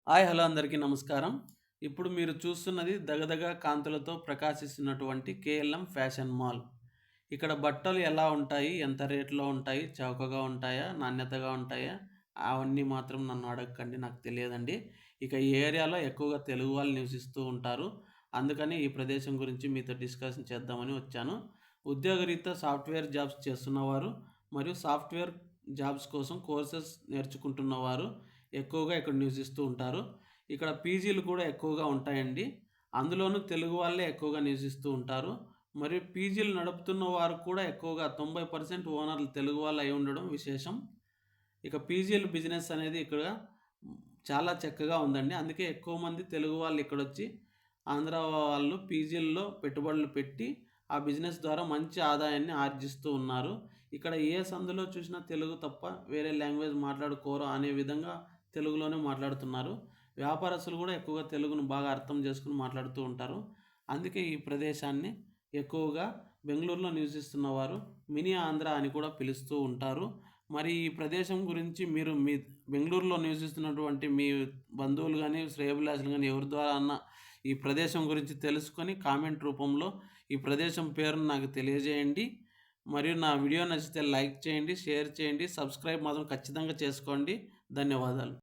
Hi hello అందరికీ నమస్కారం. ఇప్పుడు మీరు చూస్తున్నది దగదగ కాంతులతో ప్రకాశిస్తున్నటువంటి కేఎల్ఎం ఫ్యాషన్ మాల్. ఇక్కడ బట్టలు ఎలా ఉంటాయి? ఎంత రేట్‌లో ఉంటాయి? చౌకగా ఉంటాయా? నాణ్యతగా ఉంటాయా? అవన్నీ మాత్రం నన్ను అడగకండి. నాకు తెలియదండి. ఇక ఈ ఏరియాలో ఎక్కువగా తెలుగు వాళ్ళు నివసిస్తూ ఉంటారు. అందుకని ఈ ప్రదేశం గురించి మీతో డిస్కషన్ చేద్దామని వచ్చాను. ఉద్యోగరీత్యా సాఫ్ట్‌వేర్ జాబ్స్ చేస్తున్నవారు మరియు సాఫ్ట్‌వేర్ జాబ్స్ కోసం కోర్సెస్ నేర్చుకుంటున్నవారు ఎక్కువగా ఇక్కడ నివసిస్తూ ఉంటారు. ఇక్కడ పీజీలు కూడా ఎక్కువగా ఉంటాయండి. అందులోనూ తెలుగు వాళ్ళే ఎక్కువగా నివసిస్తూ ఉంటారు. మరియు పీజీలు నడుపుతున్న వారు కూడా ఎక్కువగా 90% ఓనర్లు తెలుగు వాళ్ళు అయి ఉండడం విశేషం. ఇక పీజీల బిజినెస్ అనేది ఇక్కడ చాలా చక్కగా ఉందండి. అందుకే ఎక్కువ మంది తెలుగు వాళ్ళు ఇక్కడొచ్చి ఆంధ్ర వాళ్ళు పీజీల్లో పెట్టుబడులు పెట్టి ఆ బిజినెస్ ద్వారా మంచి ఆదాయాన్ని ఆర్జిస్తూ ఉన్నారు. ఇక్కడ ఏ సందులో చూసినా తెలుగు తప్ప వేరే లాంగ్వేజ్ మాట్లాడుకోరు అనే విధంగా తెలుగులోనే మాట్లాడుతున్నారు. వ్యాపారస్తులు కూడా ఎక్కువగా తెలుగును బాగా అర్థం చేసుకొని మాట్లాడుతూ ఉంటారు. అందుకే ఈ ప్రదేశాన్ని ఎక్కువగా బెంగుళూరులో నివసిస్తున్న వారు మినీ ఆంధ్ర అని కూడా పిలుస్తూ ఉంటారు. మరి ఈ ప్రదేశం గురించి మీరు మీ బెంగుళూరులో నివసిస్తున్నటువంటి మీ బంధువులు గానీ, శ్రేయోభిలాషులు గానీ ఎవరి ద్వారా అన్నా ఈ ప్రదేశం గురించి తెలుసుకొని కామెంట్ రూపంలో ఈ ప్రదేశం పేరును నాకు తెలియజేయండి. మరియు నా వీడియో నచ్చితే లైక్ చేయండి, షేర్ చేయండి, సబ్స్క్రైబ్ మాత్రం ఖచ్చితంగా చేసుకోండి. ధన్యవాదాలు.